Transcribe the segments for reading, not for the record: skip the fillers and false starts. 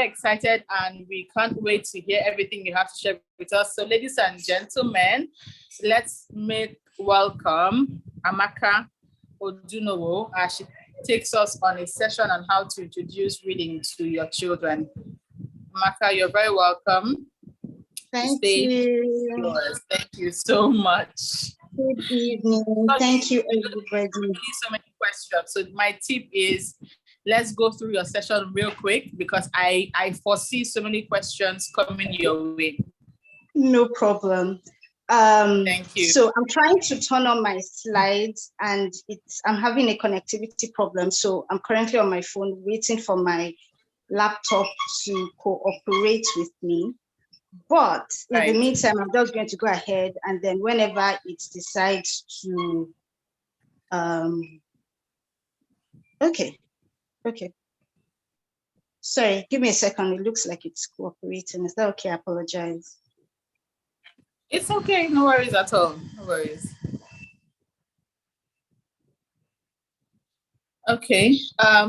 excited and we can't wait to hear everything you have to share with us. So ladies and gentlemen, let's make welcome Amaka Odunowo as she takes us on a session on how to introduce reading to your children. Amaka, you're very welcome. Thank you. Yours. Thank you so much. Good evening. Thank you, everybody. So many questions. So my tip is, let's go through your session real quick because I foresee so many questions coming your way. No problem. Thank you. So I'm trying to turn on my slides and I'm having a connectivity problem. So I'm currently on my phone waiting for my laptop to cooperate with me. But in the meantime, I'm just going to go ahead and then whenever it decides to, okay. Sorry, give me a second. It looks like it's cooperating. Is that okay? I apologize. It's okay. No worries at all. No worries. Okay.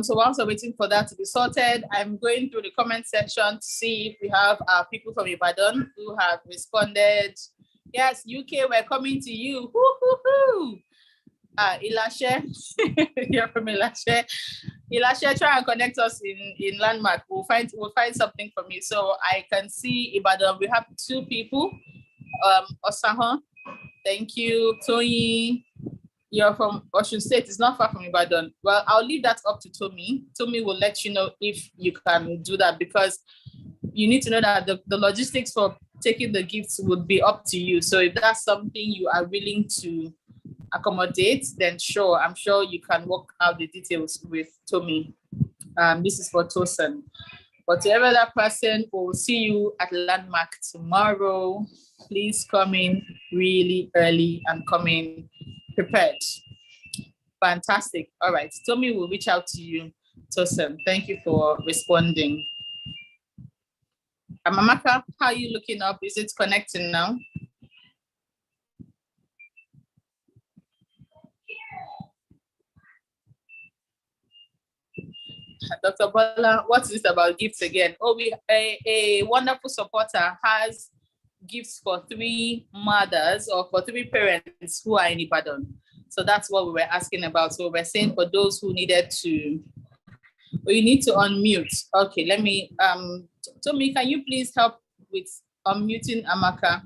So whilst we're waiting for that to be sorted, I'm going through the comment section to see if we have people from Ibadan who have responded. Yes, UK, we're coming to you. Woo-hoo-hoo. Ilashe, you're from Ilashe. Ilashe, try and connect us in Landmark. We'll find something from you. So I can see Ibadan. We have 2 people. Osahan, thank you. Tony, you're from Osun State. It's not far from Ibadan. Well, I'll leave that up to Tommy. Tommy will let you know if you can do that because you need to know that the logistics for taking the gifts would be up to you. So if that's something you are willing to accommodate, then sure, I'm sure you can work out the details with Tommy. This is for Tosin. But to every other person, we'll see you at Landmark tomorrow. Please come in really early and come in prepared. Fantastic. All right. Tommy will reach out to you, Tosin. Thank you for responding. Amaka, how are you looking up? Is it connecting now? Dr. Bola, what is this about gifts again? Oh, a wonderful supporter has gifts for 3 mothers or for 3 parents who are in Ibadan. So that's what we were asking about. So we're saying for those who needed to, well, you need to unmute. Okay, let me, Tommy, can you please help with unmuting Amaka?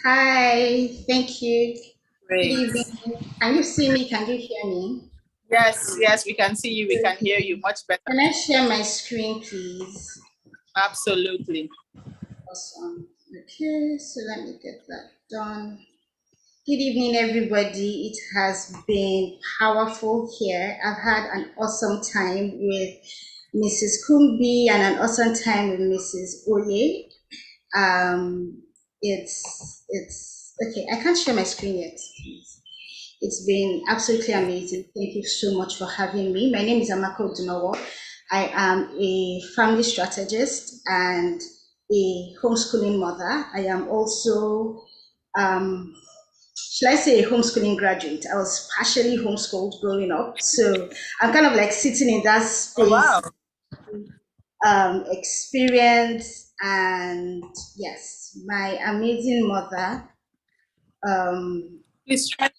Hi, thank you. Great. Good evening. Can you see me? Can you hear me? Yes, we can see you. We can hear you much better. Can I share my screen, please? Absolutely. Awesome. Okay, so let me get that done. Good evening, everybody. It has been powerful here. I've had an awesome time with Mrs. Kumbi and an awesome time with Mrs. Oye. It's okay. I can't share my screen yet, please. It's been absolutely amazing. Thank you so much for having me. My name is Amaka Odunowo. I am a family strategist and a homeschooling mother. I am also, should I say, a homeschooling graduate. I was partially homeschooled growing up, so I'm kind of like sitting in that space. Oh, wow. Experience, and yes, my amazing mother. Please try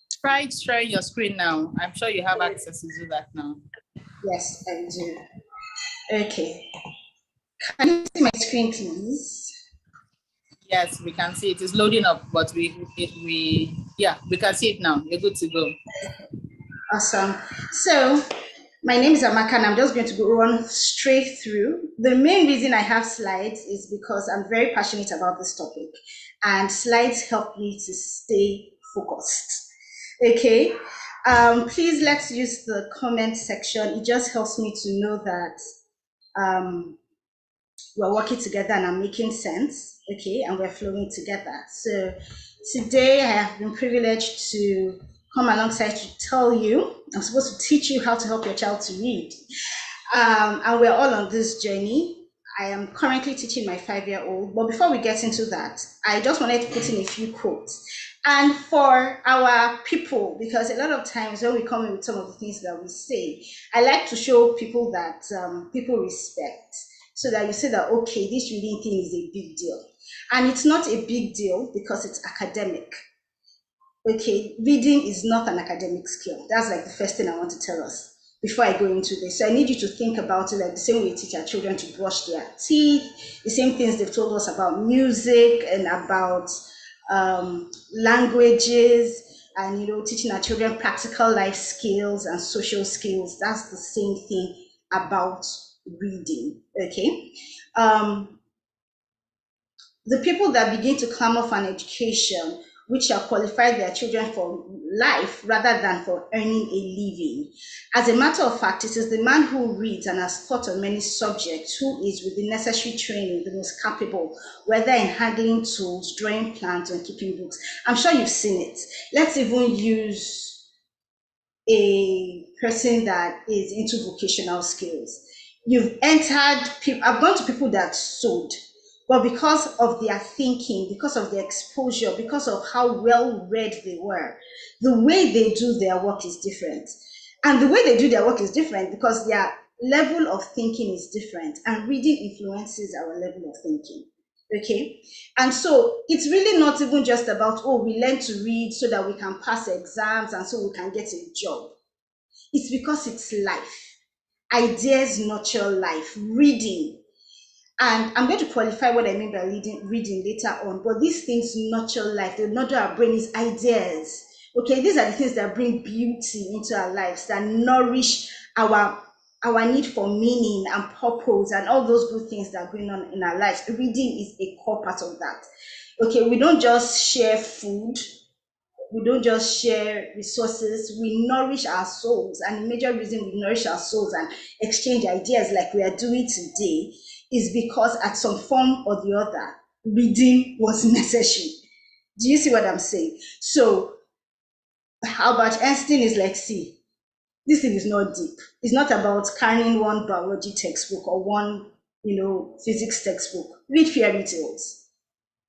sharing your screen now. I'm sure you have access to do that now. Yes, I do. Okay. Can you see my screen, please? Yes, we can see it. It's loading up, but we can see it now. You're good to go. Awesome. So my name is Amaka and I'm just going to go run straight through. The main reason I have slides is because I'm very passionate about this topic and slides help me to stay focused. Okay. Please let's use the comment section. It just helps me to know that we're working together and I'm making sense, okay, and we're flowing together. So today I have been privileged to come alongside to tell you, I'm supposed to teach you how to help your child to read. And we're all on this journey. I am currently teaching my 5-year-old, but before we get into that, I just wanted to put in a few quotes. And for our people, because a lot of times when we come in with some of the things that we say, I like to show people that people respect, so that you say that, okay, this reading thing is a big deal. And it's not a big deal because it's academic. Okay, reading is not an academic skill. That's like the first thing I want to tell us before I go into this. So I need you to think about it like the same way we teach our children to brush their teeth, the same things they've told us about music and about languages, and teaching our children practical life skills and social skills. That's the same thing about reading. Okay. The people that begin to clamor for an education which shall qualify their children for life rather than for earning a living. As a matter of fact, it is the man who reads and has thought on many subjects who is, with the necessary training, the most capable, whether in handling tools, drawing plans, or keeping books. I'm sure you've seen it. Let's even use a person that is into vocational skills. I've gone to people that sewed, but because of their thinking, because of their exposure, because of how well read they were, the way they do their work is different. And the way they do their work is different because their level of thinking is different, and reading influences our level of thinking. Okay. And so it's really not even just about, oh, we learn to read so that we can pass exams and so we can get a job. It's because it's life. Ideas nurture life. Reading, and I'm going to qualify what I mean by reading later on, but these things nurture life. They nurture our brain is ideas. Okay, these are the things that bring beauty into our lives, that nourish our need for meaning and purpose and all those good things that are going on in our lives. Reading is a core part of that. Okay, we don't just share food, we don't just share resources, we nourish our souls. And the major reason we nourish our souls and exchange ideas like we are doing today is because at some form or the other, reading was necessary. Do you see what I'm saying? So Albert Einstein is like, see, this thing is not deep. It's not about carrying one biology textbook or one, physics textbook. Read fairy tales.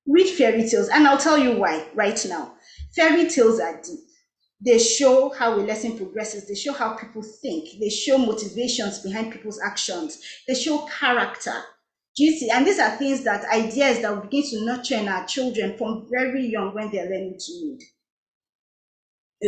Read fairy tales. And I'll tell you why right now. Fairy tales are deep. They show how a lesson progresses. They show how people think. They show motivations behind people's actions. They show character. Do you see? And these are things ideas that will begin to nurture in our children from very young when they're learning to read.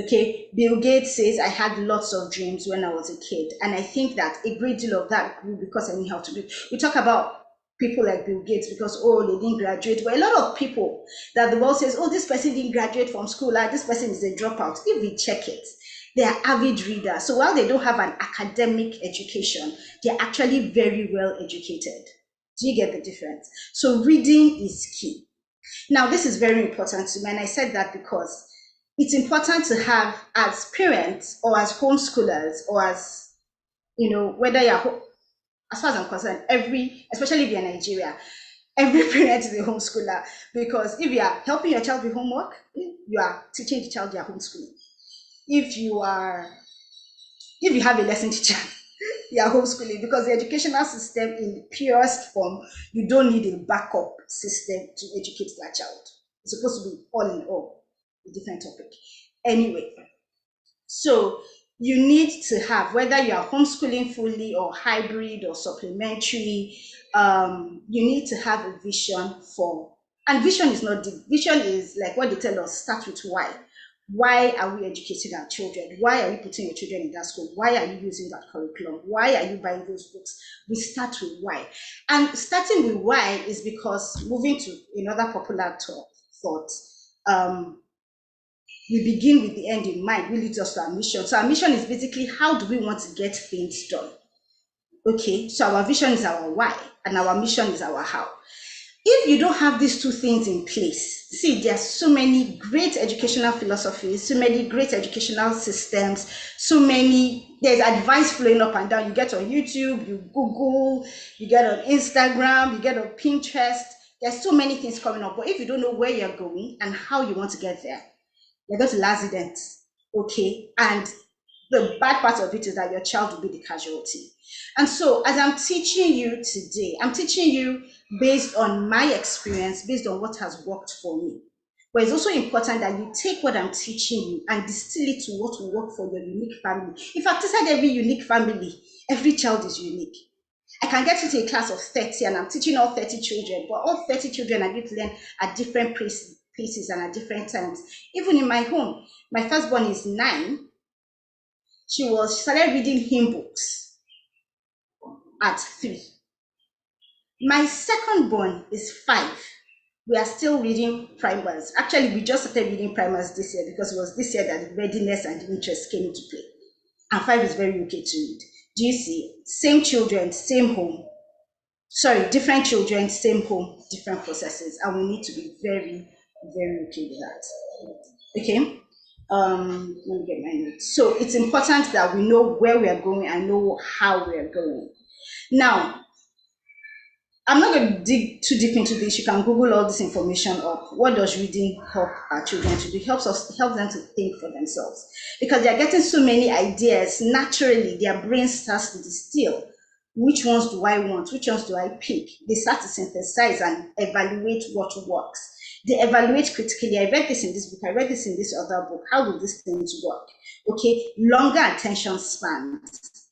Okay, Bill Gates says, I had lots of dreams when I was a kid. And I think that a great deal of that grew because I knew how to read. We talk about people like Bill Gates because, oh, they didn't graduate. But a lot of people that the world says, oh, this person didn't graduate from school, like this person is a dropout. If we check it, they are avid readers. So while they don't have an academic education, they're actually very well educated. Do you get the difference? So reading is key. Now, this is very important to me. And I said that because it's important to have, as parents or as homeschoolers or as, whether you're, as far as I'm concerned, especially if you're in Nigeria, every parent is a homeschooler, because if you are helping your child with homework, you are teaching the child, you are homeschooling. If you have a lesson teacher, you are homeschooling, because the educational system in the purest form, you don't need a backup system to educate that child. It's supposed to be all in all. A different topic. Anyway, so you need to have, whether you are homeschooling fully or hybrid or supplementary, you need to have a vision for, and vision is not deep. Vision is like what they tell us, start with why. Why are we educating our children? Why are you putting your children in that school? Why are you using that curriculum? Why are you buying those books? We start with why. And starting with why is because, moving to another popular thought, we begin with the end in mind, really just our mission. So our mission is basically, how do we want to get things done? Okay, so our vision is our why, and our mission is our how. If you don't have these two things in place, see, there's so many great educational philosophies, so many great educational systems, there's advice flowing up and down. You get on YouTube, you Google, you get on Instagram, you get on Pinterest. There's so many things coming up, but if you don't know where you're going and how you want to get there, you're going to accident. Okay, and the bad part of it is that your child will be the casualty. And so, as I'm teaching you today, I'm teaching you based on my experience, based on what has worked for me. But it's also important that you take what I'm teaching you and distill it to what will work for your unique family. In fact, inside every unique family, every child is unique. I can get into a class of 30 and I'm teaching all 30 children, but all 30 children are going to learn at different places and at different times. Even in my home, my firstborn is 9. She started reading hymn books at 3. My second born is 5. We are still reading primers. Actually, we just started reading primers this year because it was this year that the readiness and the interest came into play. And 5 is very okay to read. Do you see? Same children, same home. Sorry, different children, same home, different processes. And we need to be very, very okay with that. Okay? Let me get my notes. So it's important that we know where we are going and know how we are going. Now, I'm not going to dig too deep into this. You can Google all this information up. What does reading help our children to do? It helps them to think for themselves. Because they're getting so many ideas, naturally, their brain starts to distill. Which ones do I want? Which ones do I pick? They start to synthesize and evaluate what works. They evaluate critically. I read this in this book. I read this in this other book. How will these things work? Okay, longer attention spans.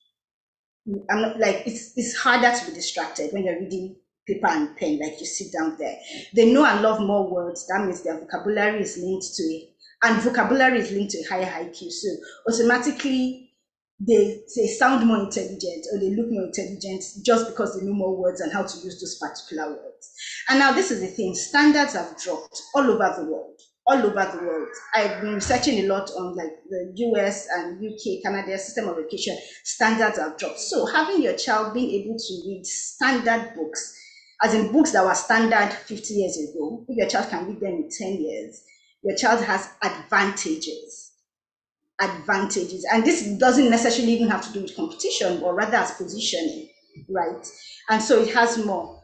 I'm not like it's harder to be distracted when you're reading paper and pen, like you sit down there. They know and love more words. That means their vocabulary is linked to it, and vocabulary is linked to a higher IQ. So automatically they sound more intelligent or they look more intelligent just because they know more words and how to use those particular words. And now this is the thing, standards have dropped all over the world. All over the world. I've been researching a lot on like the US and UK, Canada system of education. Standards have dropped. So having your child being able to read standard books, as in books that were standard 50 years ago, if your child can read them in 10 years, your child has advantages. And this doesn't necessarily even have to do with competition, but rather as positioning, right? And so it has more.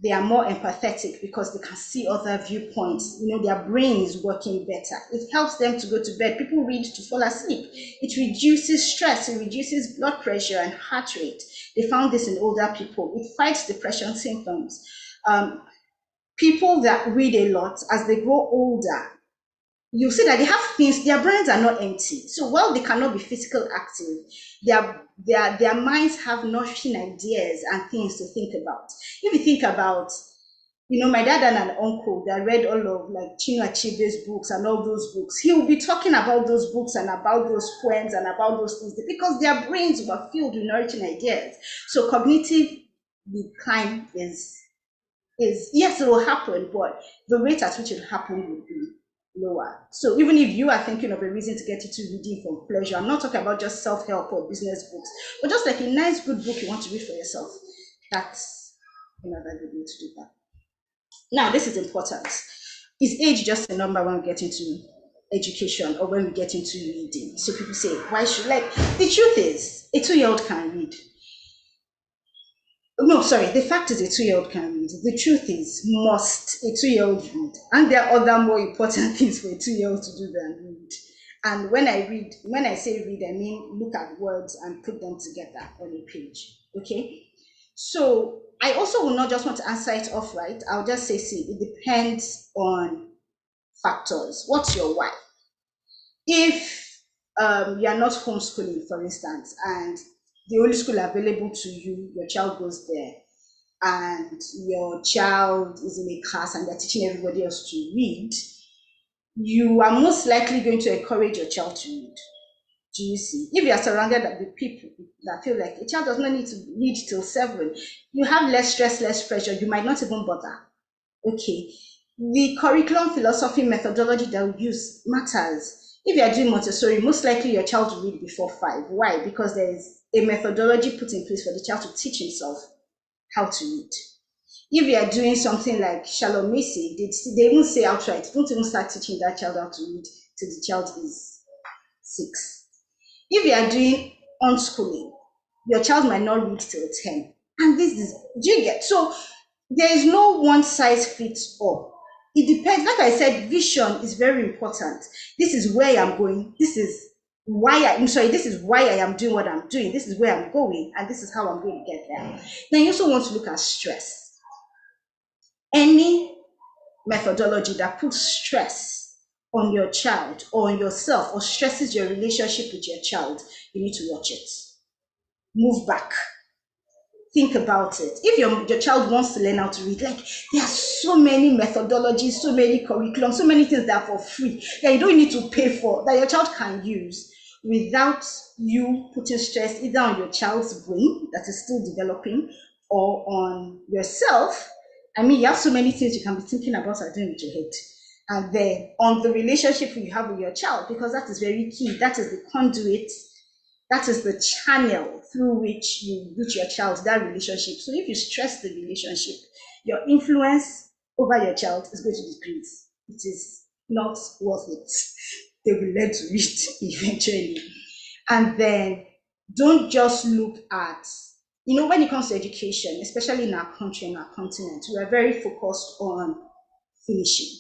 They are more empathetic because they can see other viewpoints. Their brain is working better. It helps them to go to bed. People read to fall asleep. It reduces stress. It reduces blood pressure and heart rate. They found this in older people. It fights depression symptoms. People that read a lot, as they grow older, you see that they have things, their brains are not empty. So while they cannot be physical active, their minds have nourishing ideas and things to think about. If you think about, my dad and an uncle that read all of like Chinua Achebe's books and all those books, he will be talking about those books and about those poems and about those things because their brains were filled with nourishing ideas. So cognitive decline is yes, it will happen, but the rate at which it will happen will be lower. So even if you are thinking of a reason to get into reading for pleasure, I'm not talking about just self-help or business books, but just like a nice good book you want to read for yourself, that's another good way to do that. Now, this is important. Is age just a number when we get into education or when we get into reading? So people say, why should, the truth is, a 2-year-old can read. No, sorry, the fact is a 2-year-old can read. The truth is, must a 2-year-old read? And there are other more important things for a 2-year-old to do than read. And when I say read, I mean look at words and put them together on a page. Okay? So I also will not just want to answer it off right. I'll just say, see, it depends on factors. What's your why? If you are not homeschooling, for instance, and the only school available to you, your child goes there, and your child is in a class and they're teaching everybody else to read, you are most likely going to encourage your child to read. Do you see? If you are surrounded with people that feel like a child does not need to read till 7, you have less stress, less pressure, you might not even bother. Okay. The curriculum, philosophy, methodology that we use matters. If you are doing Montessori, most likely your child will read before 5. Why? Because there is a methodology put in place for the child to teach himself how to read. If you are doing something like Shalom Macy, they even say outright, don't even start teaching that child how to read till the child is 6. If you are doing unschooling, your child might not read till 10. And this is, do you get? So there is no one size fits all. It depends. Like I said, vision is very important. This is where I'm going. This is why I am doing what I'm doing. This is where I'm going, and this is how I'm going to get there. Then you also want to look at stress. Any methodology that puts stress on your child or on yourself or stresses your relationship with your child, you need to watch it. Move back. Think about it. If your child wants to learn how to read, like there are so many methodologies, so many curriculums, so many things that are for free that you don't need to pay for, that your child can use without you putting stress either on your child's brain that is still developing or on yourself. I mean, you have so many things you can be thinking about or doing with your head. And then on the relationship you have with your child, because that is very key. That is the conduit, that is the channel through which you reach your child, that relationship. So if you stress the relationship, your influence over your child is going to decrease. It is not worth it. They will learn to read eventually. And then don't just look at, when it comes to education, especially in our country, in our continent, we are very focused on finishing.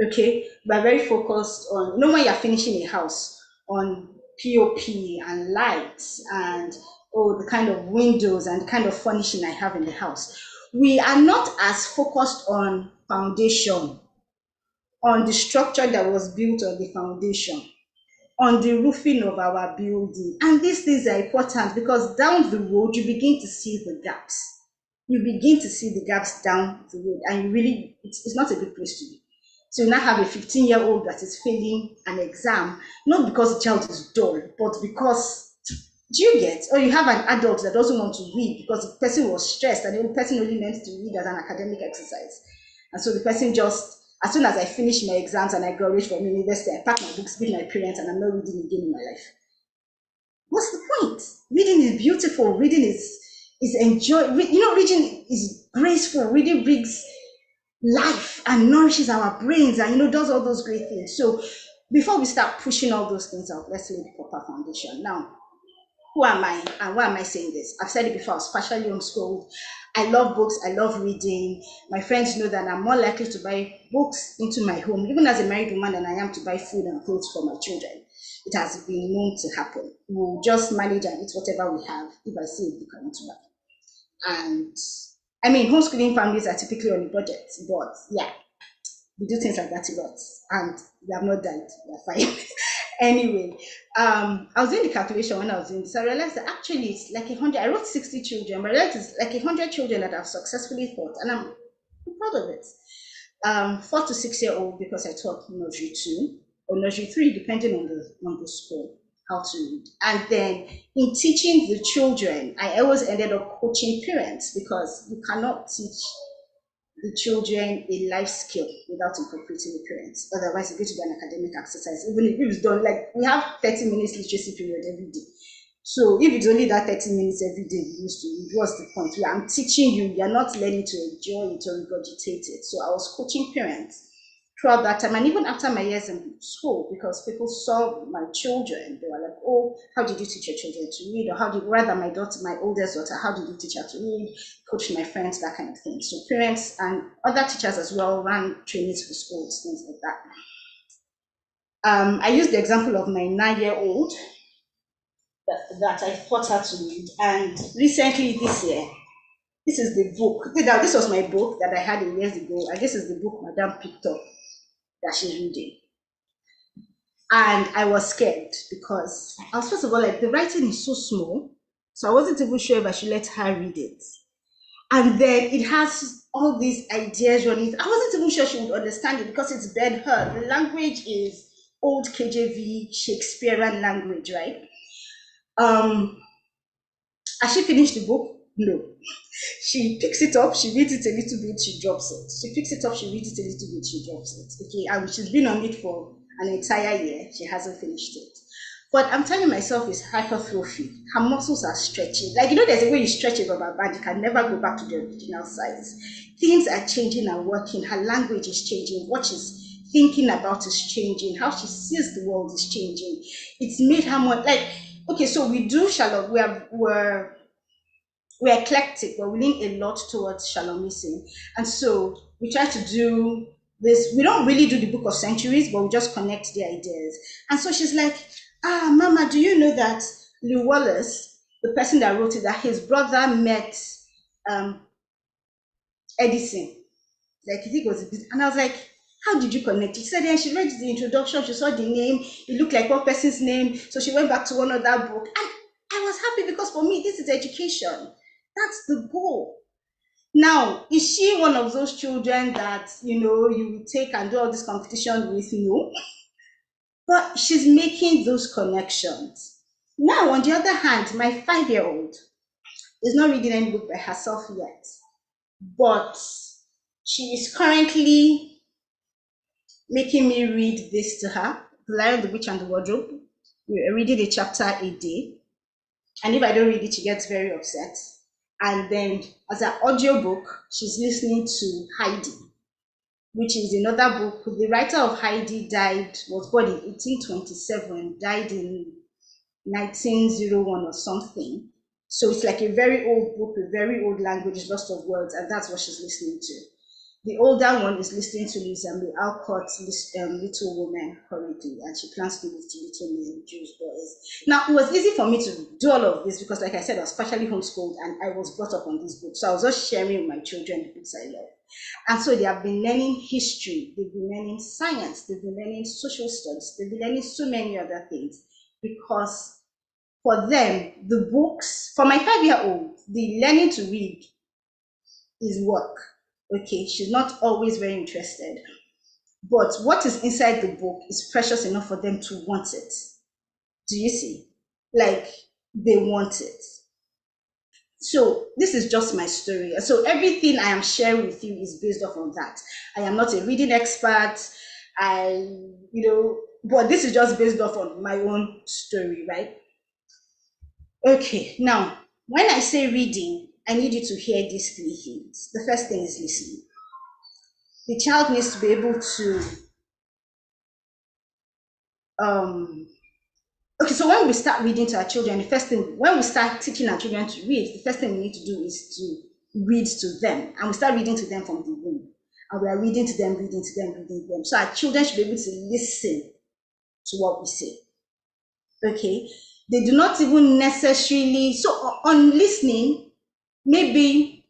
Okay, we're very focused on, when you're finishing a house, on POP and lights and the kind of windows and the kind of furnishing I have in the house. We are not as focused on foundation, on the structure that was built on the foundation, on the roofing of our building. And these things are important because down the road, you begin to see the gaps. You begin to see the gaps down the road, and you really, it's not a good place to be. So you now have a 15-year-old that is failing an exam, not because the child is dull, but because, do you get? Or you have an adult that doesn't want to read because the person was stressed and the person only meant to read as an academic exercise. And so the person just, as soon as I finish my exams and I graduate from university, I pack my books, give my parents, and I'm not reading again in my life. What's the point? Reading is beautiful. Reading is enjoy. Reading is graceful. Reading brings life and nourishes our brains and does all those great things. So before we start pushing all those things out, let's lay the proper foundation. Now, who am I and why am I saying this? I've said it before, I was partially homeschooled. I love books, I love reading. My friends know that I'm more likely to buy books into my home, even as a married woman, than I am to buy food and clothes for my children. It has been known to happen. We'll just manage and eat whatever we have if I see a book I want to buy. And I mean, homeschooling families are typically on a budget, but yeah, we do things like that a lot, and we have not died. We're fine. Anyway, I was doing the calculation when I was doing this. I realized that actually it's like 100. I wrote 60 children, but I realized it's like 100 children that I've successfully taught, and I'm proud of it. 4 to 6 year old because I taught nursery 2 or nursery 3, depending on the school, how to read. And then in teaching the children, I always ended up coaching parents because you cannot teach the children a life skill without incorporating the parents. Otherwise, it's going to be an academic exercise. Even if it's done, like we have 30 minutes literacy period every day. So if it's only that 30 minutes every day you used to read, what's the point? I'm teaching you, you're not learning to enjoy it or regurgitate it. So I was coaching parents throughout that time, and even after my years in school, because people saw my children, they were like, oh, how did you teach your children to read? Or how did, rather my daughter, my oldest daughter, how did you teach her to read? Coach my friends, that kind of thing. So parents and other teachers as well ran trainings for schools, things like that. I used the example of my 9-year-old that I taught her to read, and recently this year, this is the book. This was my book that I had years ago, and this is the book Madame picked up that she's reading. And I was scared because I was, first of all, like the writing is so small, so I wasn't even sure if I should let her read it. And then it has all these ideas on it. I wasn't even sure she would understand it because it's Ben Hur. The language is old KJV Shakespearean language, right? Has she finished the book? No. She picks it up, she reads it a little bit, she drops it. She picks it up, she reads it a little bit, she drops it. Okay, and she's been on it for an entire year. She hasn't finished it. But I'm telling myself it's hypertrophy. Her muscles are stretching. Like, there's a way you stretch a rubber band, you can never go back to the original size. Things are changing and working. Her language is changing. What she's thinking about is changing. How she sees the world is changing. It's made her more like, okay, so we do shalom. We're eclectic, but we lean a lot towards shalomism. And so we try to do this. We don't really do the book of centuries, but we just connect the ideas. And so she's like, Mama, do you know that Lew Wallace, the person that wrote it, that his brother met Edison? Like, you think it was a bit, and I was like, how did you connect? She said, yeah, she read the introduction, she saw the name, it looked like one person's name, so she went back to one other book. And I was happy because for me, this is education. That's the goal. Now, is she one of those children that, you will take and do all this competition with? No. But she's making those connections. Now, on the other hand, my 5-year-old is not reading any book by herself yet, but she is currently making me read this to her, The Lion, the Witch, and the Wardrobe. We're reading a chapter a day. And if I don't read it, she gets very upset. And then, as an audiobook, she's listening to Heidi, which is another book. The writer of Heidi was born in 1827, died in 1901 or something. So it's like a very old book, a very old language, lots of words, and that's what she's listening to. The older one is listening to Lisa May Alcott's Little Woman currently, and she plans to move to Little Men, Jewish Boys. Now, it was easy for me to do all of this because, like I said, I was partially homeschooled and I was brought up on these books. So I was just sharing with my children the books I love. And so they have been learning history, they've been learning science, they've been learning social studies, they've been learning so many other things because for them, the books, for my 5-year-old, the learning to read is work. Okay, she's not always very interested, but what is inside the book is precious enough for them to want it. Do you see? Like, they want it. So this is just my story. So everything I am sharing with you is based off of that. I am not a reading expert. But this is just based off on my own story, right? Okay, now, when I say reading, I need you to hear these 3 things. The first thing is listening. The child needs to be able to, okay, so when we start reading to our children, the first thing, when we start teaching our children to read, the first thing we need to do is to read to them. And we start reading to them from the womb. And we are reading to them, reading to them, reading to them. So our children should be able to listen to what we say. Okay? They do not even necessarily, so on listening, maybe,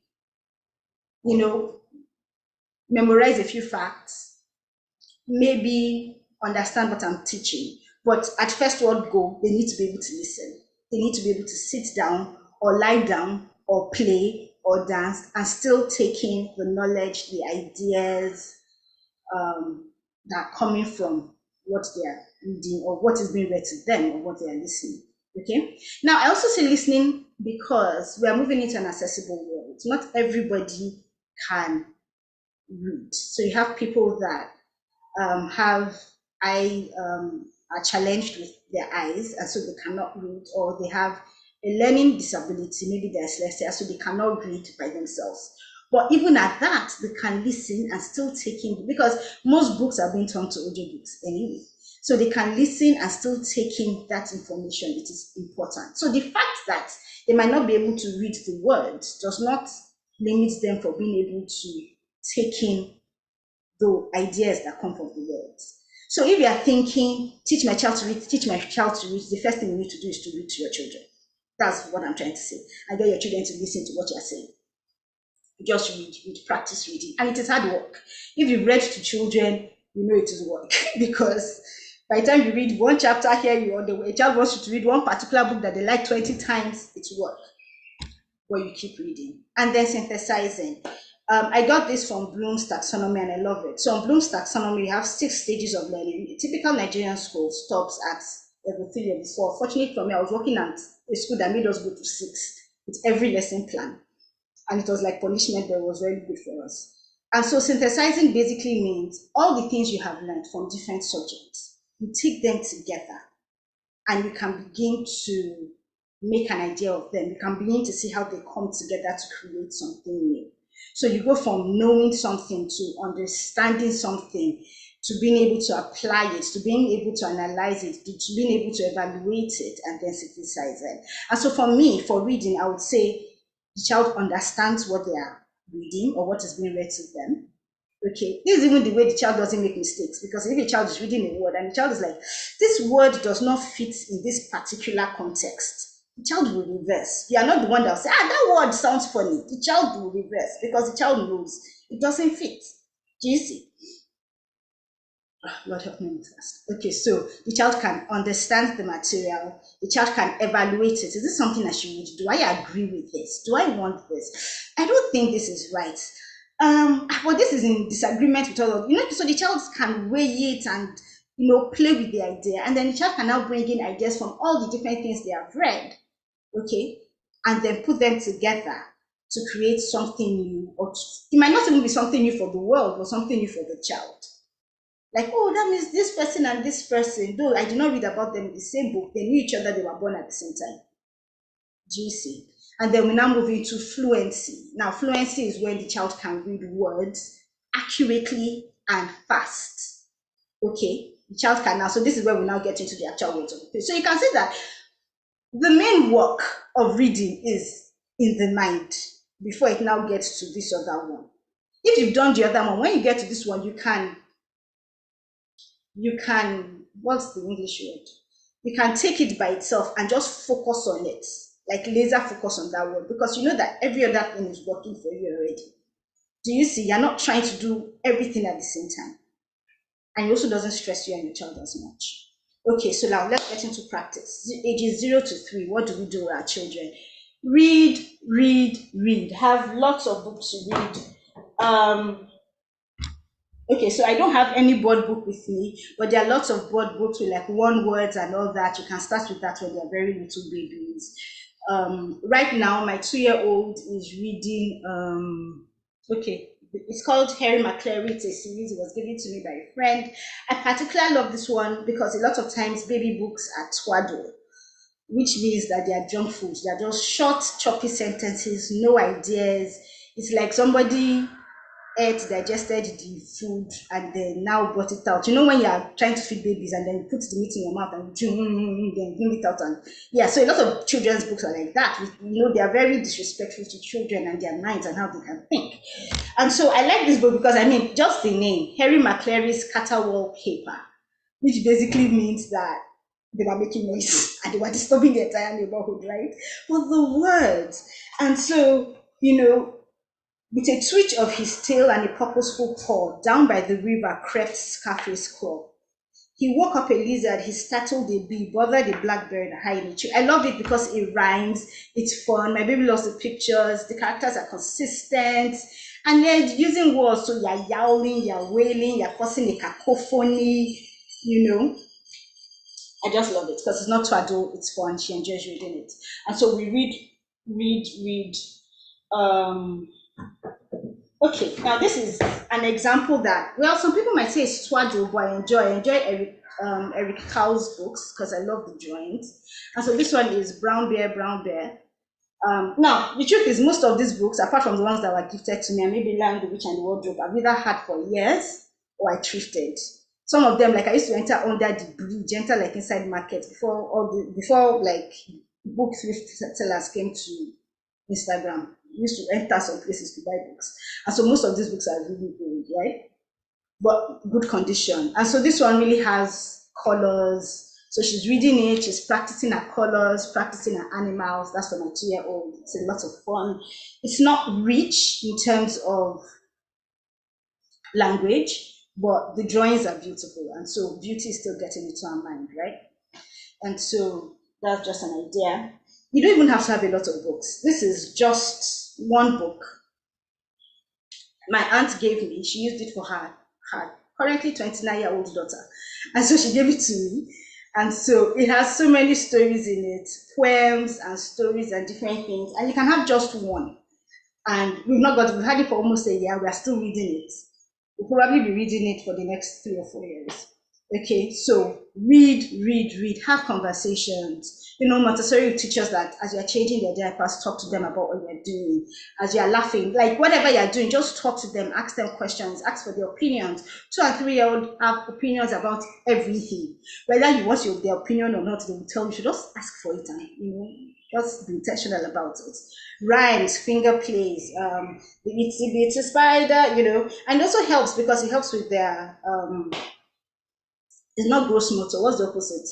memorize a few facts, maybe understand what I'm teaching. But at first word go, they need to be able to listen. They need to be able to sit down or lie down or play or dance and still taking the knowledge, the ideas that are coming from what they are reading or what is being read to them or what they are listening. Okay. Now, I also say listening because we are moving into an accessible world. Not everybody can read. So you have people that are challenged with their eyes, and so they cannot read, or they have a learning disability, maybe they're dyslexia, so they cannot read by themselves. But even at that, they can listen and still take in, because most books are being turned to audiobooks anyway. So they can listen and still take in that information. It is important. So the fact that they might not be able to read the words does not limit them from being able to take in the ideas that come from the words. So if you are thinking, teach my child to read, the first thing you need to do is to read to your children. That's what I'm trying to say. And get your children to listen to what you're saying. Just read, practice reading. And it is hard work. If you've read to children, you know it is work. Because by the time you read one chapter here, a child wants you to read one particular book that they like 20 times, it's work. But you keep reading. And then synthesizing. I got this from Bloom's taxonomy and I love it. So on Bloom's taxonomy, you have 6 stages of learning. A typical Nigerian school stops at level 3 or 4. Fortunately for me, I was working at a school that made us go to 6 with every lesson plan. And it was like punishment, but it was very good for us. And so synthesizing basically means all the things you have learned from different subjects, you take them together and you can begin to make an idea of them. You can begin to see how they come together to create something new. So you go from knowing something to understanding something, to being able to apply it, to being able to analyze it, to being able to evaluate it, and then synthesize it. And so for me, for reading, I would say the child understands what they are reading or what is being read to them. Okay, this is even the way the child doesn't make mistakes, because if a child is reading a word and the child is like, this word does not fit in this particular context, the child will reverse. You are not the one that will say, that word sounds funny. The child will reverse because the child knows it doesn't fit. Do you see? Lord help me fast. Okay, so the child can understand the material, the child can evaluate it. Is this something I should read? Do I agree with this? Do I want this? I don't think this is right. But this is in disagreement with all of so the child can weigh it and play with the idea, and then the child can now bring in ideas from all the different things they have read, okay, and then put them together to create something new, or it might not even be something new for the world, but something new for the child. Like, oh, that means this person and this person, though I did not read about them in the same book, they knew each other, they were born at the same time. Do you see? And then we now move into fluency. Now, fluency is when the child can read words accurately and fast. Okay, the child can now, so this is where we now get into the actual words of the page. So you can say that the main work of reading is in the mind before it now gets to this other one. If you've done the other one, when you get to this one, you can, what's the English word? You can take it by itself and just focus on it, like laser focus on that word, because you know that every other thing is working for you already. Do you see? You're not trying to do everything at the same time. And it also doesn't stress you and your child as much. Okay, so now let's get into practice. Ages 0 to 3, what do we do with our children? Read, read, read. Have lots of books to read. Okay, so I don't have any board book with me, but there are lots of board books with like one words and all that. You can start with that when they're very little babies. Right now, my 2-year-old is reading, okay, it's called Harry McClary. It's a series. It was given to me by a friend. I particularly love this one because a lot of times baby books are twaddle, which means that they are junk food. They are just short, choppy sentences, no ideas. It's like somebody ate, digested the food, and then now brought it out. You know when you are trying to feed babies and then you put the meat in your mouth and then bring it out, and yeah. So a lot of children's books are like that. They are very disrespectful to children and their minds and how they can think. And so I like this book because just the name, Harry McClary's Caterwall Paper, which basically means that they were making noise and they were disturbing the entire neighborhood, right? But the words, and so with a twitch of his tail and a purposeful paw, down by the river crept Scarface Claw. He woke up a lizard, he startled a bee, bothered a blackbird high in a tree. I love it because it rhymes, it's fun. My baby loves the pictures, the characters are consistent, and they're using words, so you're yowling, you're wailing, you're causing a cacophony, I just love it because it's not twaddle, it's fun, she enjoys reading it. And so we read. Okay, now this is an example that, well, some people might say it's twaddle, but I enjoy Eric Cow's books because I love the drawings. And so this one is Brown Bear, Brown Bear. Now, the truth is, most of these books, apart from the ones that were gifted to me, and maybe Lion, the Witch, and the Wardrobe, I've either had for years or I thrifted. Some of them, like I used to enter under the bridge, enter like inside market before like book thrift sellers came to Instagram. We used to enter some places to buy books, and so most of these books are really good, right? But good condition. And so this one really has colors. So she's reading it, she's practicing her colors, practicing her animals. That's for my 2-year-old. It's a lot of fun. It's not rich in terms of language, but the drawings are beautiful. And so beauty is still getting into our mind, right? And so that's just an idea. You don't even have to have a lot of books. This is just one book my aunt gave me. She used it for her currently 29-year-old daughter. And so she gave it to me. And so it has so many stories in it, poems and stories and different things. And you can have just one. And we've had it for almost a year. We are still reading it. We'll probably be reading it for the next 3 or 4 years. Okay, so read, have conversations. Montessori teaches that as you're changing their diapers, talk to them about what you're doing. As you're laughing, like whatever you're doing, just talk to them, ask them questions, ask for their opinions. 2 and 3-year-old have opinions about everything. Whether you want their opinion or not, they will tell you. You should just ask for it and just be intentional about it. Rhymes, finger plays, the itsy bitsy spider, and also helps because it helps with their it's not gross motor. What's the opposite?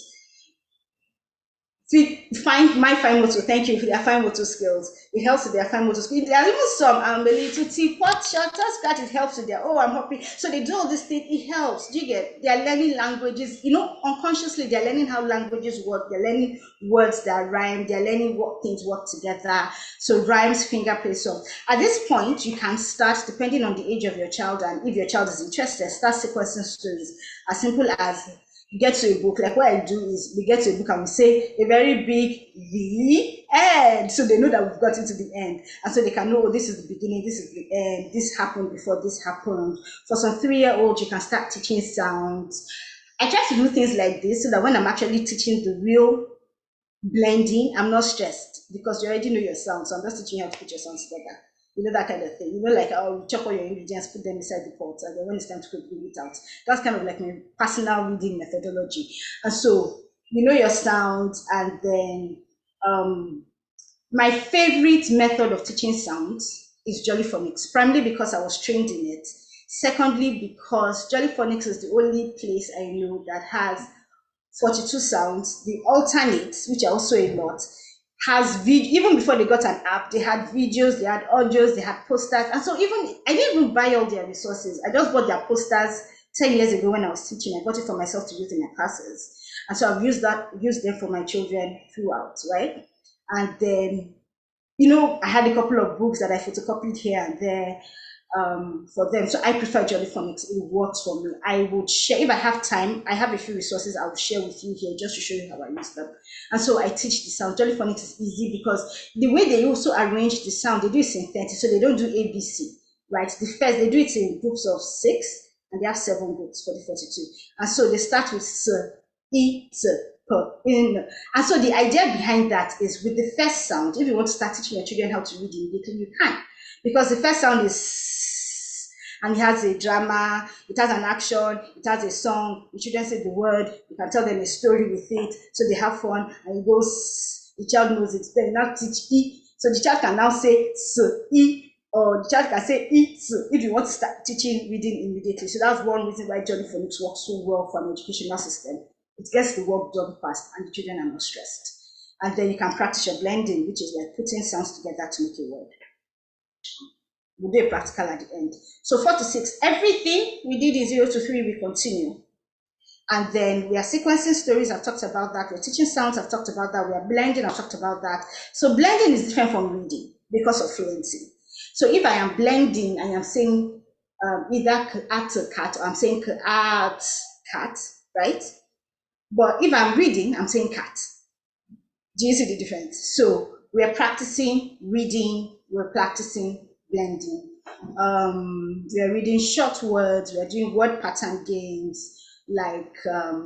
find my fine motor. Thank you for their fine motor skills. It helps with their fine motor skills. There are even some a little teapot, shelter, skirt. It helps with their, oh, I'm happy. So they do all this thing. It helps. Do you get? They are learning languages. You know, unconsciously they're learning how languages work. They're learning words that rhyme. They're learning what things work together. So rhymes, finger play. So at this point, you can start, depending on the age of your child, and if your child is interested, start sequencing stories as simple as you get to a book. Like what I do is we get to a book and we say a very big the end. So they know that we've gotten to the end. And so they can know, oh, this is the beginning, this is the end, this happened before this happened. For some 3-year-olds, you can start teaching sounds. I try to do things like this so that when I'm actually teaching the real blending, I'm not stressed because you already know your sound. So I'm just teaching you how to put your sounds together. You know, that kind of thing. You know, like, oh, chop all your ingredients, put them inside the pot, and then when it's time to cook, bring it out. That's kind of like my personal reading methodology. And so, you know your sounds, and then my favorite method of teaching sounds is Jollyphonics, primarily because I was trained in it. Secondly, because Jollyphonics is the only place I know that has 42 sounds. The alternates, which are also a lot, has even before they got an app, they had videos, they had audios, they had posters. And so even I didn't even buy all their resources. I just bought their posters 10 years ago when I was teaching. I bought it for myself to use in my classes. And so I've used them for my children throughout, right? And then, you know, I had a couple of books that I photocopied here and there for them. So I prefer Jollyphonics. It works for me. I would share, if I have time, I have a few resources I will share with you here just to show you how I use them. And so I teach the sound. Jollyphonics is easy because the way they also arrange the sound, they do it synthetic, so they don't do ABC, right? They do it in groups of 6, and they have 7 groups for the 42. And so they start with S, E, T, P, in. And so the idea behind that is with the first sound, if you want to start teaching your children how to read immediately, you can. Because the first sound is, and it has a drama, it has an action, it has a song. The children say the word, you can tell them a story with it, so they have fun, and it goes, the child knows it. Then now teach E, so the child can now say S, E, or the child can say E, S, if you want to start teaching reading immediately. So that's one reason why Jollyphonics works so well for an educational system. It gets the work done fast, and the children are not stressed. And then you can practice your blending, which is like putting sounds together to make a word. We'll do a practical at the end. So 4 to 6, everything we did in 0 to 3, we continue. And then we are sequencing stories, I've talked about that. We're teaching sounds, I've talked about that. We are blending, I've talked about that. So blending is different from reading because of fluency. So if I am blending, I am saying either at cat, or I'm saying at cat, right? But if I'm reading, I'm saying cat. Do you see the difference? So we're practicing reading, we're practicing blending. We're reading short words, we're doing word pattern games like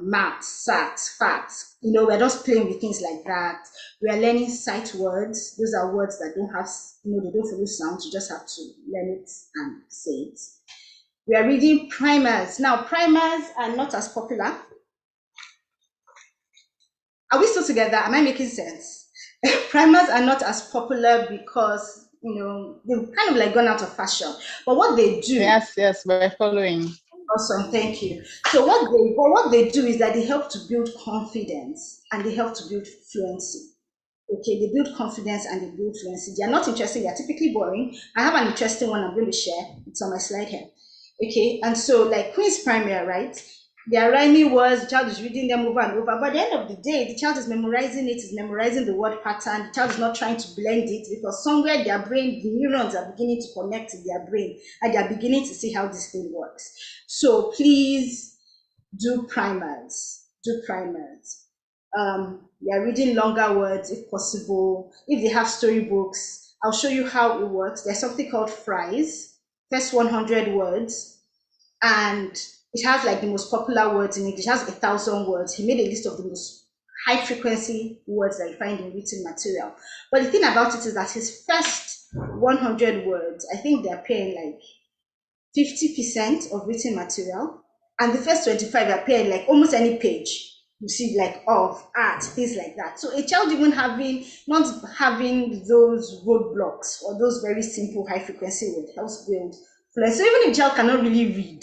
maths, sats, facts. You know, we're just playing with things like that. We're learning sight words. Those are words that don't have, you know, they don't follow sounds. You just have to learn it and say it. We are reading primers. Now, primers are not as popular. Are we still together? Am I making sense? Primers are not as popular because, you know, they've kind of like gone out of fashion. But what they do, yes, we're following. Awesome, thank you. So what they do is that they help to build confidence and they help to build fluency. Okay, they build confidence and they build fluency. They are not interesting, they are typically boring. I have an interesting one I'm going to share. It's on my slide here. Okay, and so like Queen's Premier, right? They are rhyming words, the child is reading them over and over. But at the end of the day, the child is memorizing it, is memorizing the word pattern. The child is not trying to blend it because somewhere their brain, the neurons are beginning to connect in their brain and they are beginning to see how this thing works. So please do primers. Do primers. We are reading longer words if possible. If they have storybooks, I'll show you how it works. There's something called fries, first 100 words, and it has like the most popular words in English. It has 1,000 words. He made a list of the most high frequency words that you find in written material. But the thing about it is that his first 100 words, I think they're paying like 50% of written material, and the first 25 are paying like almost any page. You see, like of art, things like that. So a child even not having those roadblocks or those very simple high frequency words helps build fluency. So even if a child cannot really read,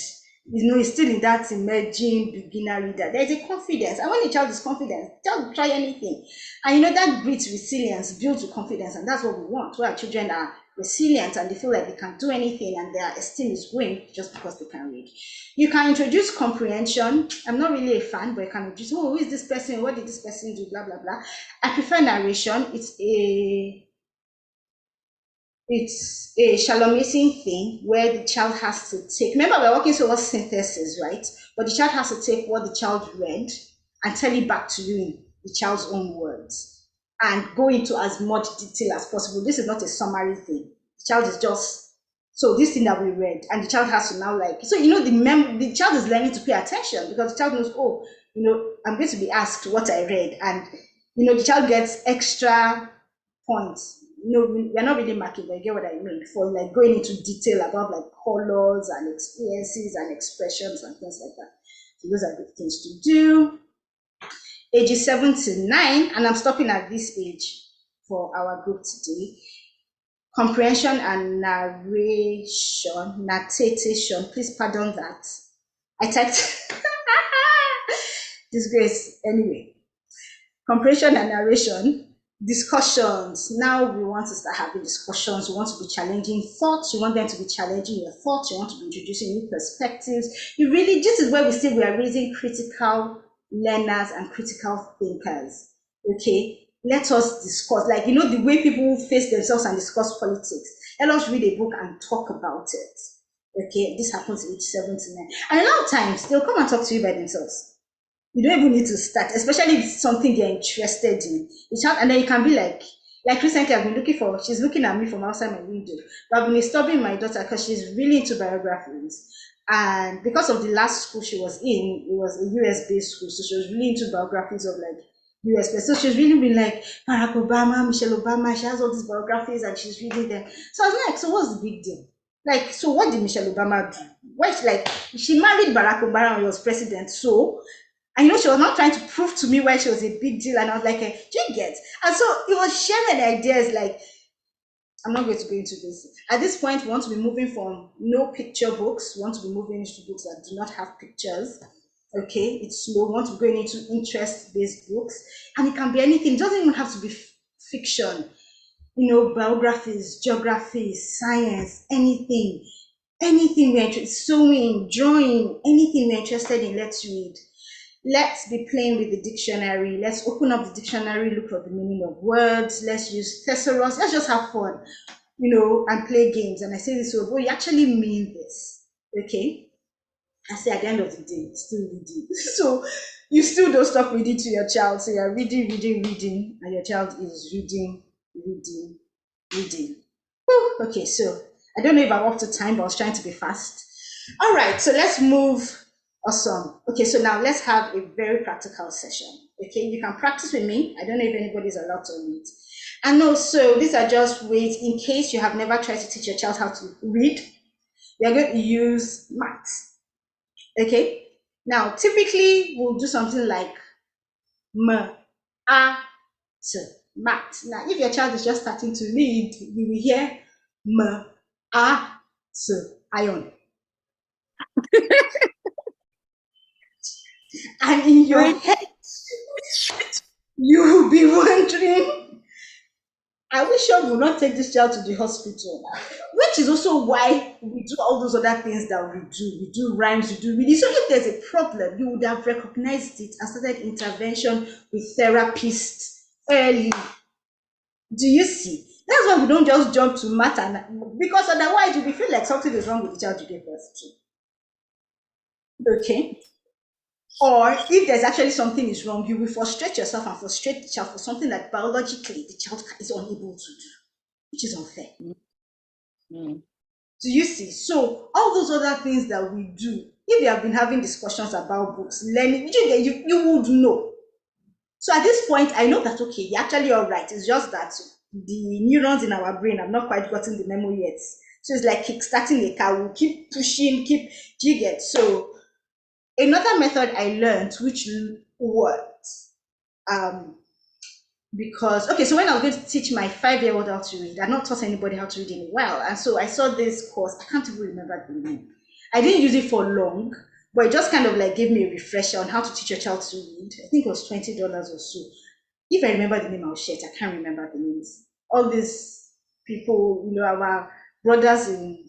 It's still in that emerging beginner reader. There's a confidence. And when a child is confident, the child will try anything. And that breeds resilience, builds with confidence. And that's what we want, where our children are resilient and they feel like they can do anything and their esteem is growing just because they can read. You can introduce comprehension. I'm not really a fan, but you can introduce, oh, who is this person? What did this person do? Blah, blah, blah. I prefer narration. It's a shalomacing thing where the child has to take, remember we're working towards synthesis, right? But the child has to take what the child read and tell it back to you in the child's own words and go into as much detail as possible. This is not a summary thing. The child is just, so this thing that we read, and the child has to now like, so the child is learning to pay attention because the child knows, oh, I'm going to be asked what I read, and the child gets extra points. We're not really marking, but you get what I mean, for like going into detail about like colors and experiences and expressions and things like that. So those are good things to do. Ages 7 to 9, and I'm stopping at this age for our group today. Comprehension and narration, please pardon that. I typed disgrace anyway. Comprehension and narration. Discussions. Now we want to start having discussions. We want to be challenging thoughts. You want them to be challenging your thoughts. You want to be introducing new perspectives. This is where we are raising critical learners and critical thinkers. Okay, let us discuss, like the way people face themselves and discuss politics. Let us read a book and talk about it. Okay, this happens age 7 to 9, and a lot of times they'll come and talk to you by themselves. You don't even need to start, especially if it's something they're interested in. And then you can be like recently I've been she's looking at me from outside my window. But I've been disturbing my daughter because she's really into biographies. And because of the last school she was in, it was a US based school. So she was really into biographies of like US based. So she's really been like Barack Obama, Michelle Obama. She has all these biographies and she's reading them. So I was like, so what's the big deal? Like, so what did Michelle Obama do? Why she married Barack Obama when he was president. So, and she was not trying to prove to me why she was a big deal. And I was like, do you get? And so it was sharing ideas like, I'm not going to go into this. At this point, we want to be moving from no picture books. We want to be moving into books that do not have pictures. Okay, it's slow. We want to be going into interest-based books. And it can be anything. It doesn't even have to be fiction. Biographies, geography, science, anything. Anything we're interested in, sewing, drawing, anything we're interested in, let's read. Let's be playing with the dictionary. Let's open up the dictionary, look for the meaning of words. Let's use thesaurus. Let's just have fun, and play games. And I say this word, oh, you actually mean this, okay? I say at the end of the day, it's still reading. So you still don't stop reading to your child. So you're reading, and your child is reading. Whew, okay, so I don't know if I'm up to time, but I was trying to be fast. All right, so let's move. Awesome. Okay, so now let's have a very practical session. Okay, you can practice with me. I don't know if anybody's allowed to read. And also, these are just ways in case you have never tried to teach your child how to read. You're going to use maths. Okay, now typically we'll do something like m, a, t, math. Now, if your child is just starting to read, you will hear m, a, t, iron. And in your head, you will be wondering, I wish I would not take this child to the hospital. Which is also why we do all those other things that we do. We do rhymes, we do reading. So if there's a problem, you would have recognized it and started intervention with therapists early. Do you see? That's why we don't just jump to math, because otherwise you will feel like something is wrong with the child you gave birth to. Okay? Or if there's actually something is wrong, you will frustrate yourself and frustrate the child for something that biologically the child is unable to do, which is unfair. Mm. Do you see? So all those other things that we do, if you have been having discussions about books, learning, you would know. So at this point, I know that, okay, you're actually all right. It's just that the neurons in our brain have not quite gotten the memo yet. So it's like kickstarting a car. We'll keep pushing, do you get? So another method I learned, which worked, because, okay, so when I was going to teach my 5-year-old how to read, I'd not taught anybody how to read in a while. And so I saw this course, I can't even remember the name. I didn't use it for long, but it just kind of like gave me a refresher on how to teach your child to read. I think it was $20 or so. If I remember the name, I'll share it. I can't remember the names. All these people, our brothers in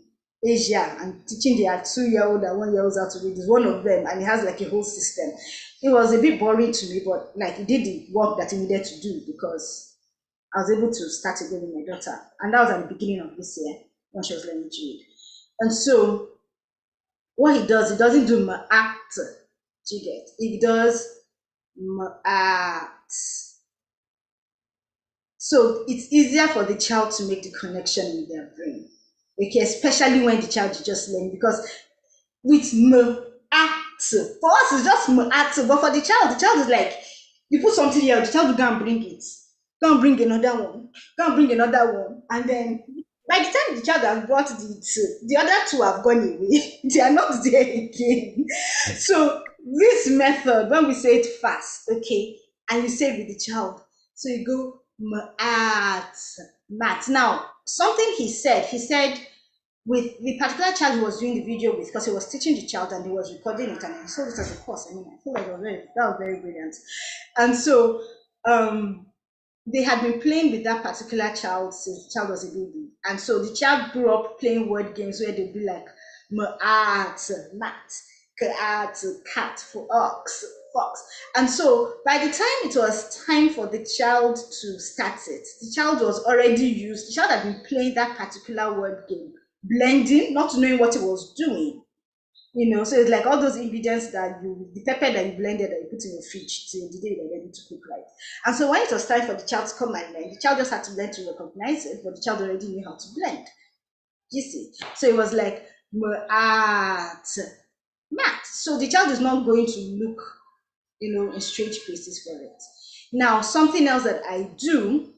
Asia and teaching their 2-year-old and 1-year olds how to read is one of them, and it has like a whole system. It was a bit boring to me, but like it did the work that it needed to do because I was able to start again with my daughter. And that was at the beginning of this year when she was learning to read. And so what he does, he doesn't do act. Do you get? He does act. So it's easier for the child to make the connection in their brain. Okay, especially when the child is just learning, because with act, for us it's just act, but for the child is like you put something here, the child will go and bring it, go and bring another one, go and bring another one, and then by the time the child has brought the other two have gone away. They are not there again. So this method, when we say it fast, okay, and you say it with the child, so you go mat. Now, something he said with the particular child he was doing the video with, because he was teaching the child and he was recording it and he sold it as a course. I mean, I feel like that was very brilliant. And so they had been playing with that particular child since the child was a baby. And so the child grew up playing word games where they'd be like, mat, cat for ox, fox. And so by the time it was time for the child to start it, the child was already used, the child had been playing that particular word game, blending, not knowing what it was doing. So it's like all those ingredients the pepper that you blended that you put in the fridge till the day you're ready to cook, right? And so when it was time for the child to come and learn, the child just had to learn to recognize it, but the child already knew how to blend. You see? So it was like, mat. So the child is not going to look, in strange places for it. Now, something else that I do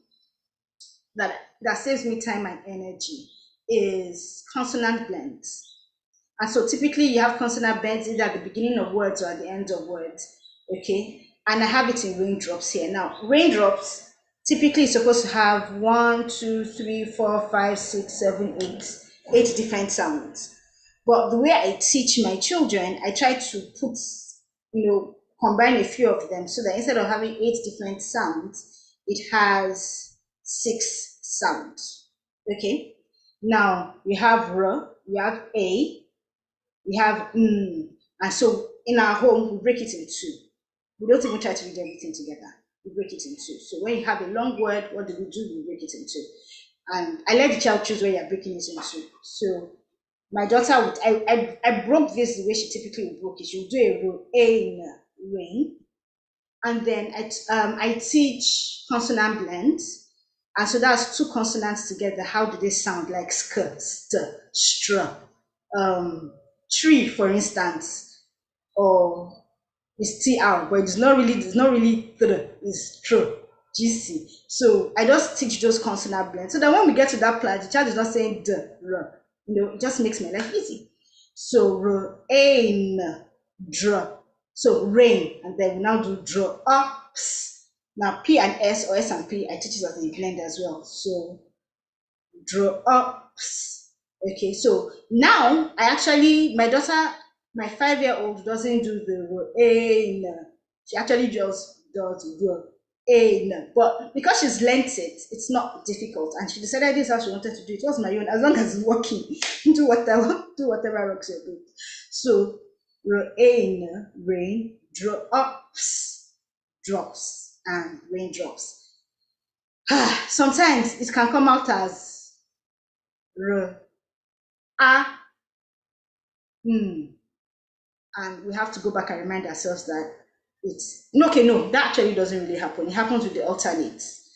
that saves me time and energy is consonant blends. And so typically you have consonant blends either at the beginning of words or at the end of words, okay? And I have it in raindrops here. Now, raindrops typically is supposed to have 1, 2, 3, 4, 5, 6, 7, 8 different sounds. But the way I teach my children, I try to put, combine a few of them so that instead of having 8 different sounds, it has 6 sounds, okay? Now, we have R, we have A, we have and so in our home we break it in 2. We don't even try to read everything together. We break it in 2. So when you have a long word, what do? We break it in 2. And I let the child choose where you're breaking it in 2. So my daughter would, I broke this the way she typically broke it. She would do a in rain, and then I teach consonant blends, and so that's 2 consonants together. How do they sound? Like sk, st, str, tree, for instance, or it's tr, but it's not really tr, it's tr, gc. So I just teach those consonant blends so that when we get to that part, the child is not saying d, r. It just makes my life easy. So r, ain, dr. So rain, and then we now do draw ups. Now P and S or S and P, I teach it as a blend as well. So draw ups. Okay, so now my daughter, my 5-year-old doesn't do the ain. She actually just does the ain. But because she's learnt it, it's not difficult. And she decided this is how she wanted to do it. It was my own, as long as it's working. do whatever works your boat. So ain, rain, drops, drops, and raindrops. Sometimes it can come out as r, a, and we have to go back and remind ourselves that it's no, that actually doesn't really happen. It happens with the alternates,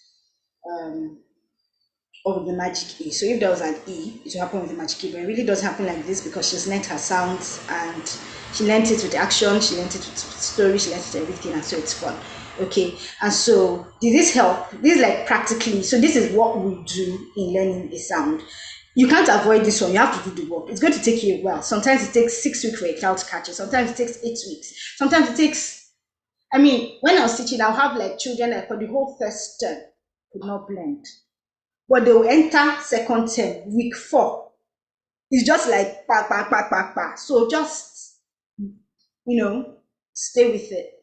or with the magic E. So if there was an E, it will happen with the magic E, but it really doesn't happen like this because she's learnt her sounds and she learnt it with action, she learnt it with story, she learnt it with everything, and so it's fun. Okay, and so did this help? This is like practically, so this is what we do in learning a sound. You can't avoid this one. You have to do the work. It's going to take you a while. Sometimes it takes 6 weeks for a child to catch it. Sometimes it takes 8 weeks. Sometimes it takes, when I was teaching, I'll have like children that for the whole first term could not blend. But they will enter second term, week 4. It's just like pa pa pa pa pa. So just, stay with it.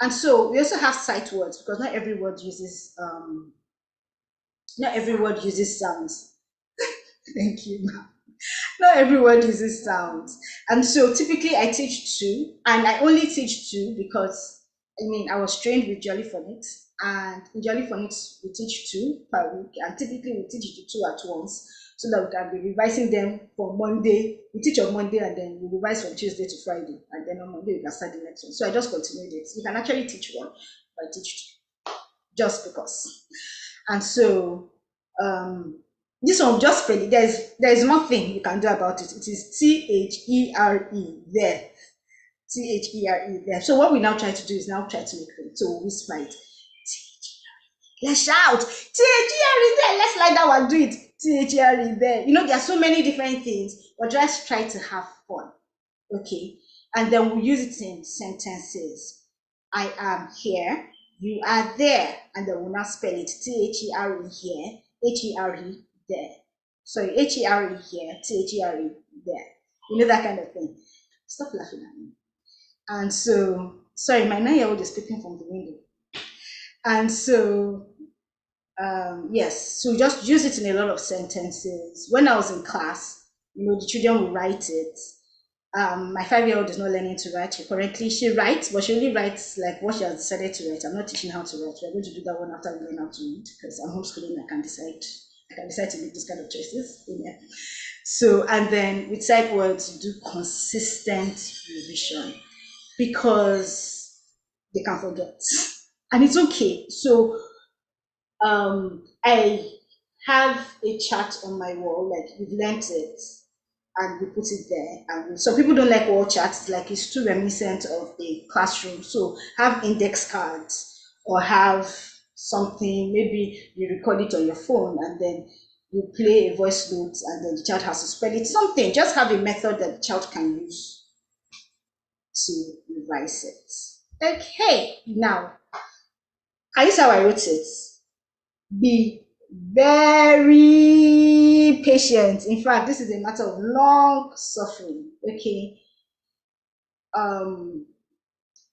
And so we also have sight words, because not every word uses sounds. Thank you. Not every word uses sounds. And so typically I teach two, and I only teach two because I was trained with Jolly Phonics, and in Jolly Phonics we teach two per week, and typically we teach the two at once so that we can be revising them for Monday. We teach on Monday and then we revise from Tuesday to Friday, and then on Monday we can start the next one. So I just continued it. You can actually teach one, but I teach two just because. And so this one just spell it. There's nothing you can do about it. It is THERE there. THERE there. So what we now try to do is now try to make it. So we whisper it. Let's shout. THERE there. Let's like that one. Do it. THERE there. There are so many different things, but just try to have fun. Okay. And then we'll use it in sentences. I am here. You are there. And then we'll now spell it. THERE here. HERE there. Sorry, HERE here. THERE there. That kind of thing. Stop laughing at me. And so, sorry, my 9-year-old is peeping from the window. And so, yes, so just use it in a lot of sentences. When I was in class, the children will write it. My 5-year-old is not learning to write. She writes, but she only writes like what she has decided to write. I'm not teaching how to write. We're going to do that one after we learn how to read, because I'm homeschooling. I can decide to make those kind of choices. Yeah. So, and then with sight words, you do consistent revision, because they can forget, and it's okay. So, I have a chart on my wall, like we've learnt it, and we put it there. And some people don't like wall charts, like it's too reminiscent of a classroom. So have index cards, or have something, maybe you record it on your phone and then you play a voice note and then the child has to spell it. Something, just have a method that the child can use to revise it. Okay, now, here's how I wrote it. Be very patient. In fact, this is a matter of long suffering. Okay.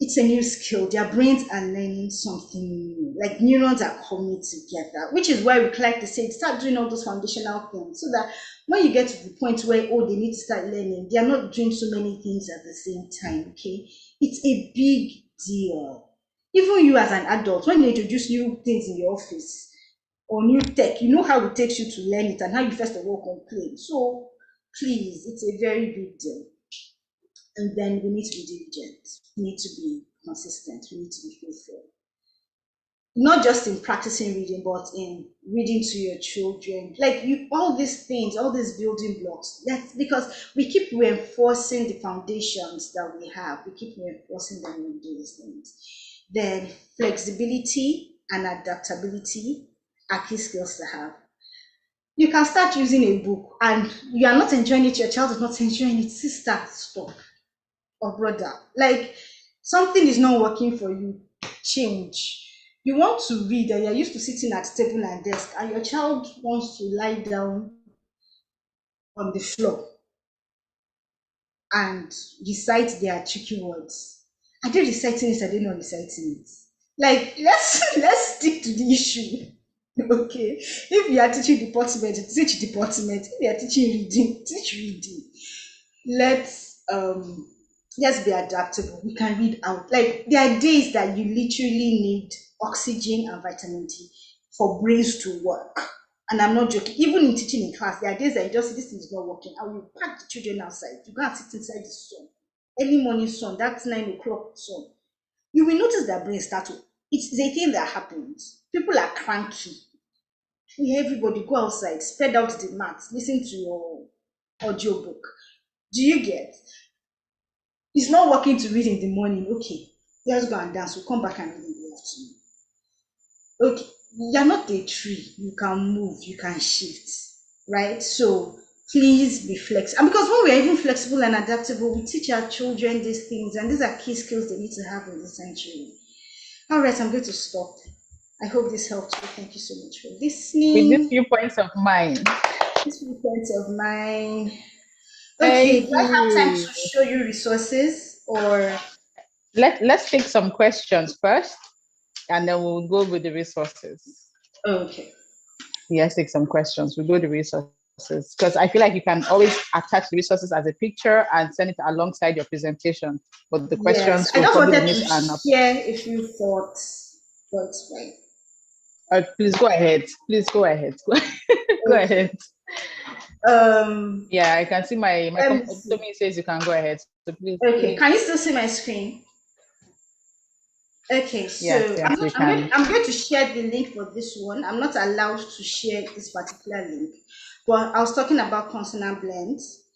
It's a new skill. Their brains are learning something new. Like neurons are coming together, which is why we like to say start doing all those foundational things, so that when you get to the point where they need to start learning, they are not doing so many things at the same time. Okay. It's a big deal. Even you as an adult, when you introduce new things in your office, or new tech, you know how it takes you to learn it and how you first of all complain. So please, it's a very big deal. And then we need to be diligent. We need to be consistent. We need to be faithful. Not just in practicing reading, but in reading to your children. Like all these things, all these building blocks. That's because we keep reinforcing the foundations that we have. We keep reinforcing them when we do these things. Then flexibility and adaptability are key skills to have. You can start using a book and you are not enjoying it, your child is not enjoying it. Sister, stop. Or brother, like something is not working for you, change. You want to read and you're used to sitting at table and desk, and your child wants to lie down on the floor and recite their tricky words. Are they reciting it? Are they not reciting it? Like let's stick to the issue. Okay, if you are teaching department, teach department. If you are teaching reading, teach reading. Let's be adaptable. We can read out. Like there are days that you literally need oxygen and vitamin D for brains to work. And I'm not joking. Even in teaching in class, there are days that you just see this thing is not working. I will pack the children outside. You go and sit inside the sun. Early morning sun, that's 9 o'clock sun. You will notice that brain start to. It's a thing that happens. People are cranky. Everybody go outside, spread out the mat, listen to your audio book. Do you get? It's not working to read in the morning. Okay, let's go and dance. We'll come back and read in the afternoon. Okay, you're not a tree. You can move, you can shift, right? So please be flexible. And because when we are even flexible and adaptable, we teach our children these things, and these are key skills they need to have in this century. All right, I'm going to stop. I hope this helped you. Thank you so much for listening. With these few points of mine. These few points of mine. Okay, do Thank I have time you. to show you resources or? Let's take some questions first, and then we'll go with the resources. Okay. Yes, take some questions. We'll go to resources because I feel like you can always attach the resources as a picture and send it alongside your presentation. But the Yes, questions I will just probably wanted need to an. share a few thoughts, but it's fine. Please go ahead. Please go ahead. Go Okay. ahead. Um, Yeah, I can see my let me see. Tommy says you can go ahead. So please. Okay, can you still see my screen? Okay, Yes, so yes, we can. I'm going to share the link for this one. I'm not allowed to share this particular link, but I was talking about consonant blends,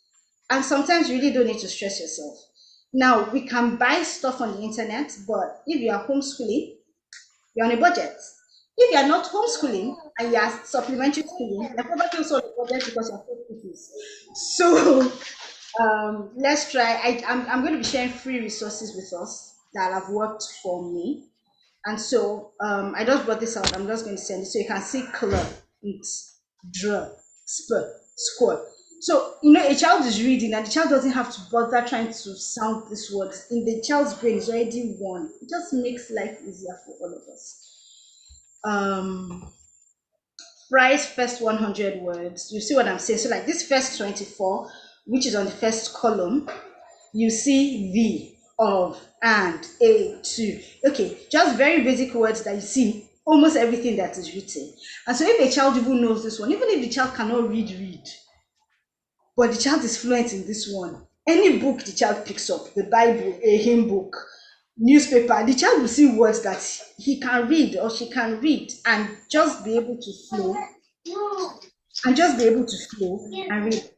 and sometimes you really don't need to stress yourself. Now we can buy stuff on the internet, but if you are homeschooling, you're on a budget. If you are not homeschooling and you are supplementary schooling, you're probably also on a budget because you're full fees. So let's try. I'm going to be sharing free resources with us that have worked for me. And so I just brought this out. I'm just going to send it so you can see color, it's draw, spur, score. So a child is reading and the child doesn't have to bother trying to sound these words. In the child's brain is already one. It just makes life easier for all of us. Price first 100 words. You see what I'm saying? So like this first 24, which is on the first column, you see the, of, and, a, to. Okay, just very basic words that you see almost everything that is written. And so if a child even knows this one, even if the child cannot read, but the child is fluent in this one, any book the child picks up, the Bible, a hymn book, newspaper, the child will see words that he can read or she can read and just be able to flow and just be able to flow and read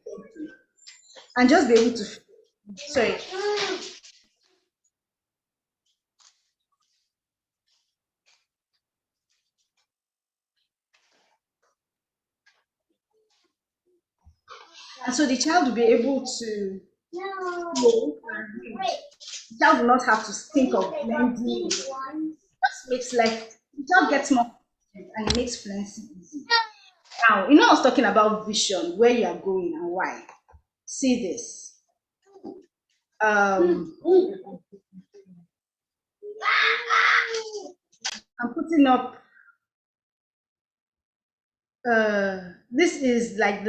and just be able to, sorry. And so the child will be able to flow and read. The child will not have to think of blending. Just makes life, the child gets more confident and it makes fluency easy. Now, I was talking about vision, where you are going and why. See this. Um, I'm putting up this is like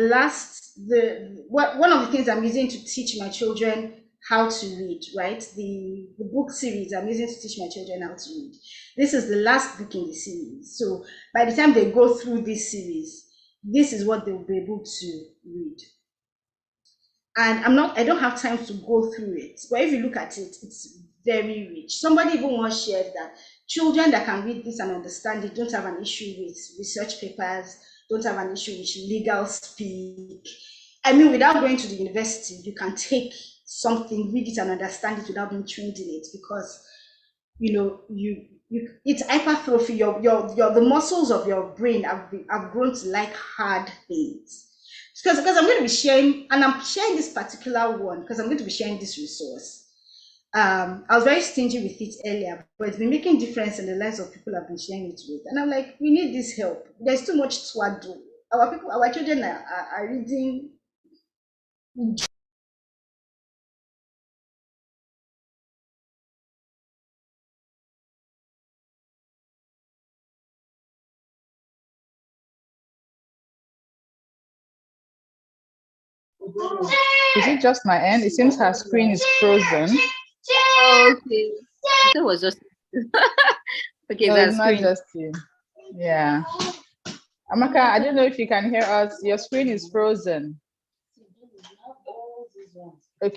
one of the things I'm using to teach my children how to read, right? The book series I'm using to teach my children how to read. This is the last book in the series. So by the time they go through this series, this is what they'll be able to read. And I don't have time to go through it, but if you look at it, it's very rich. Somebody even once shared that children that can read this and understand it don't have an issue with research papers, don't have an issue with legal speak. I mean, without going to the university, you can take something, read it and understand it without being trained in it, because it's hypertrophy. Your the muscles of your brain have grown to like hard things. Because I'm going to be sharing, and I'm sharing this particular one because I'm going to be sharing this resource. I was very stingy with it earlier, but it's been making difference in the lives of people I've been sharing it with. And I'm like, we need this help. There's too much to do. Our children are reading. Is it just my end? It seems her screen is frozen. Oh, okay. I thought it was just okay. No, it's That not screen. just you. Yeah. Amaka, I don't know if you can hear us. Your screen is frozen.